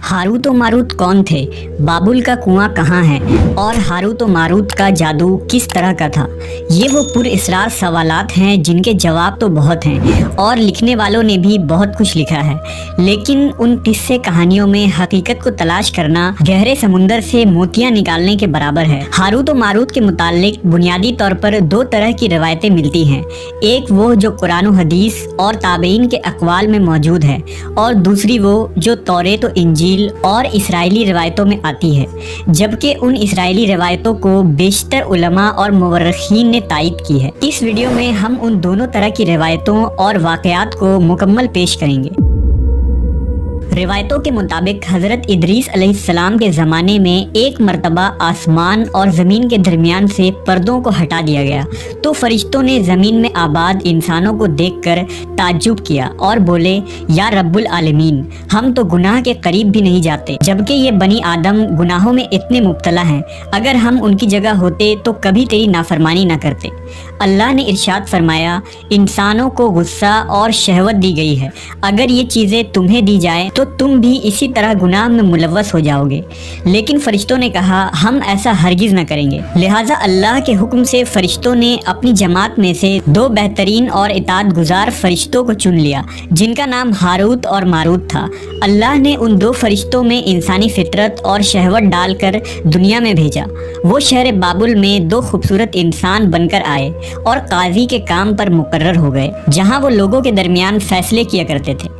Harut और Marut कौन थे, बाबुल का कुआं कहाँ है और हारूत और मारूत का जादू किस तरह का था। ये वो पुरअसरार सवालात हैं जिनके जवाब तो बहुत हैं और लिखने वालों ने भी बहुत कुछ लिखा है, लेकिन उन किस्से कहानियों में हकीकत को तलाश करना गहरे समुंदर से मोतियां निकालने के बराबर है। हारूत और मारूत के मुताल्लिक बुनियादी तौर पर दो तरह की रवायतें मिलती हैं, एक वो जो कुरान और हदीस और ताबईन के अक़वाल में मौजूद है और दूसरी वो जो तौरेत और इंजील और इसराइली रवायतों में आती है, जबकि उन इसराइली रवायतों को बेशतर उलमा और मुवर्रिखीन ने तायद की है। इस वीडियो में हम उन दोनों तरह की रवायतों और वाक़यात को मुकम्मल पेश करेंगे। रिवायतों के मुताबिक हज़रत इदरीस अलैहिस्सलाम के ज़माने में एक मरतबा आसमान और ज़मीन के दरमियान से पर्दों को हटा दिया गया तो फरिश्तों ने ज़मीन में आबाद इंसानों को देखकर ताज्जुब किया और बोले, या रब्बुल आलमीन, हम तो गुनाह के करीब भी नहीं जाते, जबकि ये बनी आदम गुनाहों में इतने मुब्तला हैं। अगर हम उनकी जगह होते तो कभी तेरी नाफरमानी न करते। अल्लाह ने इरशाद फरमाया, इंसानों को गुस्सा और शहवत दी गई है, अगर ये चीज़ें तुम्हें दी जाए तो तुम भी इसी तरह गुनाह में मुलव्वस हो जाओगे। लेकिन फरिश्तों ने कहा, हम ऐसा हरगिज़ न करेंगे। लिहाजा अल्लाह के हुक्म से फरिश्तों ने अपनी जमात में से दो बेहतरीन और इताअत गुजार फरिश्तों को चुन लिया, जिनका नाम हारूत और मारूत था। अल्लाह ने उन दो फरिश्तों में इंसानी फितरत और शहवत डालकर दुनिया में भेजा। वो शहर बाबुल में दो खूबसूरत इंसान बनकर आए और काजी के काम पर मुकर्रर हो गए, जहाँ वो लोगों के दरमियान फैसले किया करते थे।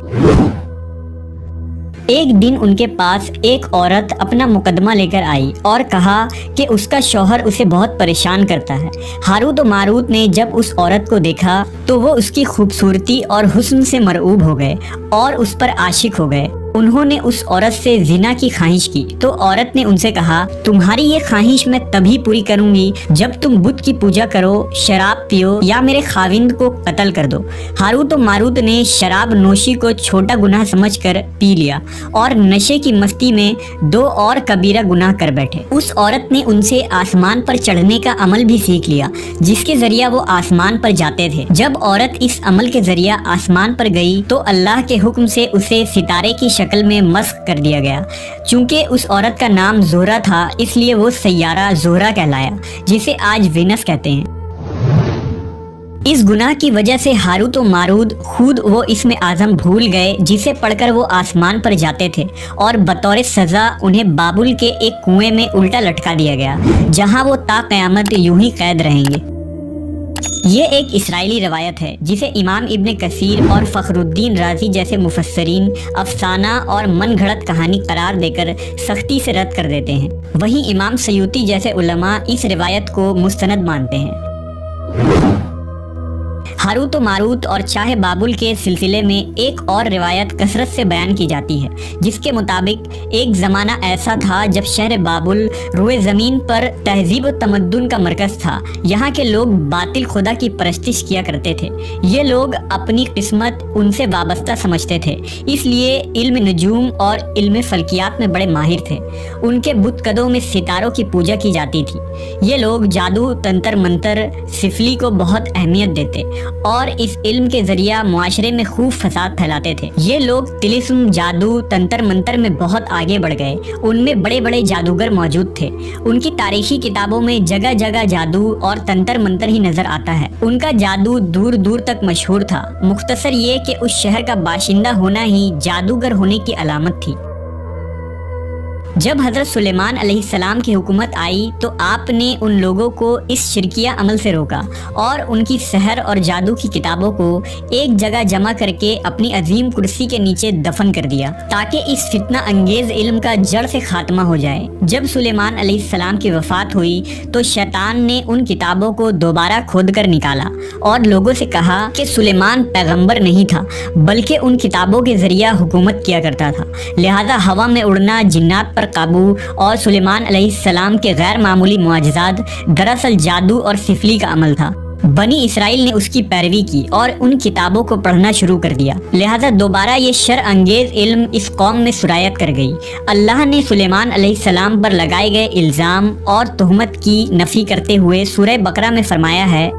एक दिन उनके पास एक औरत अपना मुकदमा लेकर आई और कहा कि उसका शौहर उसे बहुत परेशान करता है। हारूत और मारूत ने जब उस औरत को देखा तो वो उसकी खूबसूरती और हुस्न से मरऊब हो गए और उस पर आशिक हो गए। उन्होंने उस औरत से जिना की ख्वाहिश की तो औरत ने उनसे कहा, तुम्हारी ये ख्वाहिश मैं तभी पूरी करूंगी जब तुम बुत की पूजा करो, शराब पियो या मेरे खाविंद को कत्ल कर दो। हारूत और मारूत ने शराब नोशी को छोटा गुनाह समझकर पी लिया और नशे की मस्ती में दो और कबीरा गुनाह कर बैठे। उस औरत ने उनसे आसमान पर चढ़ने का अमल भी सीख लिया, जिसके जरिया वो आसमान पर जाते थे। जब औरत इस अमल के जरिया आसमान पर गई तो अल्लाह के हुक्म से उसे सितारे की शक्ल में मस्ख कर दिया गया। चूंकि उस औरत का नाम ज़ोहरा था, इसलिए वो सैयारा ज़ोहरा कहलाया, जिसे आज वेनस कहते हैं। इस गुनाह की वजह से हारूत और मारूत खुद वो इसमें आज़म भूल गए जिसे पढ़कर वो आसमान पर जाते थे और बतौर सज़ा उन्हें बाबुल के एक कुएं में उल्टा लटका दिया गया, जहां वो ता क़यामत यूं ही कैद रहेंगे। ये एक इसराइली रवायत है जिसे इमाम इब्न कसीर और फ़खरुद्दीन राज़ी जैसे मुफस्सरीन अफसाना और मन घड़त कहानी करार देकर सख्ती से रद्द कर देते हैं। वहीं इमाम सयूती जैसे उलमा इस रिवायत को मुस्तनद मानते हैं। हारूत और मारूत और चाहे बाबुल के सिलसिले में एक और रिवायत कसरत से बयान की जाती है, जिसके मुताबिक एक ज़माना ऐसा था जब शहर बाबुल रोए ज़मीन पर तहजीब व तमद्दुन का मरकज़ था। यहाँ के लोग बातिल खुदा की परस्तिश किया करते थे। ये लोग अपनी किस्मत उनसे वाबस्ता समझते थे, इसलिए इल्म नजूम और इल्म फल्कियात में बड़े माहिर थे। उनके बुतकदों में सितारों की पूजा की जाती थी। ये लोग जादू, तंत्र मंत्र, सिफली को बहुत अहमियत देते और इस इल्म के जरिया मुआशरे में खूब फसाद फैलाते थे। ये लोग तिलिस्म, जादू, तंत्र मंत्र में बहुत आगे बढ़ गए। उनमें बड़े बड़े जादूगर मौजूद थे। उनकी तारीखी किताबों में जगह जगह जादू और तंत्र मंत्र ही नजर आता है। उनका जादू दूर दूर तक मशहूर था। मुख्तसर ये कि उस शहर का बाशिंदा होना ही जादूगर होने की अलामत थी। जब हज़रत सुलेमान अलैहिस्सलाम की हुकूमत आई तो आपने उन लोगों को इस शिरकिया अमल से रोका और उनकी सहर और जादू की किताबों को एक जगह जमा करके अपनी अजीम कुर्सी के नीचे दफन कर दिया, ताकि इस फितना अंगेज इल्म का जड़ से खात्मा हो जाए। जब सुलेमान अलैहिस्सलाम की वफ़ात हुई तो शैतान ने उन किताबों को दोबारा खोद कर निकाला और लोगों से कहा कि सुलेमान पैगम्बर नहीं था, बल्कि उन किताबों के जरिया हुकूमत किया करता था। लिहाजा हवा में उड़ना, जिन्नात पर काबू और सुलेमान अलैहिस्सलाम के गैर मामूली मुआजिज़ात दरअसल जादू और सिफली का अमल था। बनी इसराइल ने उसकी पैरवी की और उन किताबों को पढ़ना शुरू कर दिया। लिहाजा दोबारा ये शर अंगेज इल्म इस कौम में सुरायत कर गई। अल्लाह ने सुलेमान अलैहिस्सलाम पर लगाए गए इल्ज़ाम और तुहमत की नफ़ी करते हुए सूरह बकरा में फरमाया है,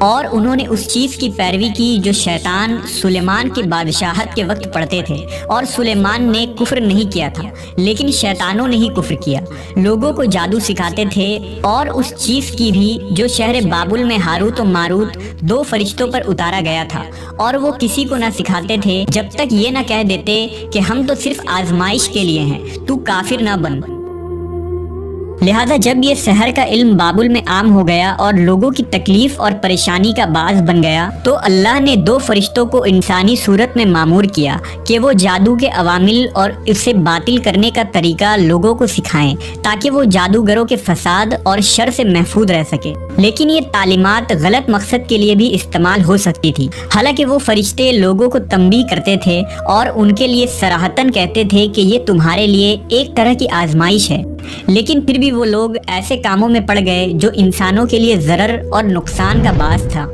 اور انہوں نے اس چیز کی پیروی کی جو شیطان سلیمان کی بادشاہت کے وقت پڑھتے تھے، اور سلیمان نے کفر نہیں کیا تھا لیکن شیطانوں نے ہی کفر کیا۔ لوگوں کو جادو سکھاتے تھے اور اس چیز کی بھی جو شہر بابل میں ہاروت و ماروت 2 فرشتوں پر اتارا گیا تھا، اور وہ کسی کو نہ سکھاتے تھے جب تک یہ نہ کہہ دیتے کہ ہم تو صرف آزمائش کے لیے ہیں، تو کافر نہ بن۔ لہذا جب یہ سحر کا علم بابل میں عام ہو گیا اور لوگوں کی تکلیف اور پریشانی کا باعث بن گیا، تو اللہ نے 2 فرشتوں کو انسانی صورت میں مامور کیا کہ وہ جادو کے عوامل اور اسے باطل کرنے کا طریقہ لوگوں کو سکھائیں تاکہ وہ جادوگروں کے فساد اور شر سے محفوظ رہ سکے۔ لیکن یہ تعلیمات غلط مقصد کے لیے بھی استعمال ہو سکتی تھی۔ حالانکہ وہ فرشتے لوگوں کو تنبیہ کرتے تھے اور ان کے لیے صراحتاً کہتے تھے کہ یہ تمہارے لیے ایک طرح کی آزمائش ہے، لیکن پھر بھی وہ لوگ ایسے کاموں میں پڑ گئے جو انسانوں کے لیے ضرر اور نقصان کا باعث تھا۔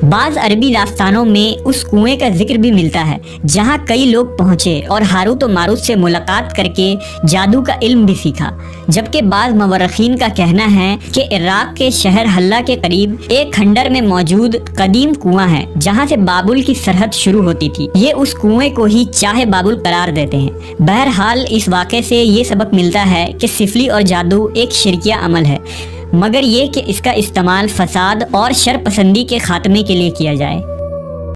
بعض عربی داستانوں میں اس کنویں کا ذکر بھی ملتا ہے جہاں کئی لوگ پہنچے اور ہاروت و ماروت سے ملاقات کر کے جادو کا علم بھی سیکھا، جبکہ بعض مورخین کا کہنا ہے کہ عراق کے شہر حلہ کے قریب ایک کھنڈر میں موجود قدیم کنواں ہے جہاں سے بابل کی سرحد شروع ہوتی تھی۔ یہ اس کنویں کو ہی چاہے بابل قرار دیتے ہیں۔ بہرحال اس واقعے سے یہ سبق ملتا ہے کہ سفلی اور جادو ایک شرکیہ عمل ہے، مگر یہ کہ اس کا استعمال فساد اور شر پسندی کے خاتمے کے لیے کیا جائے۔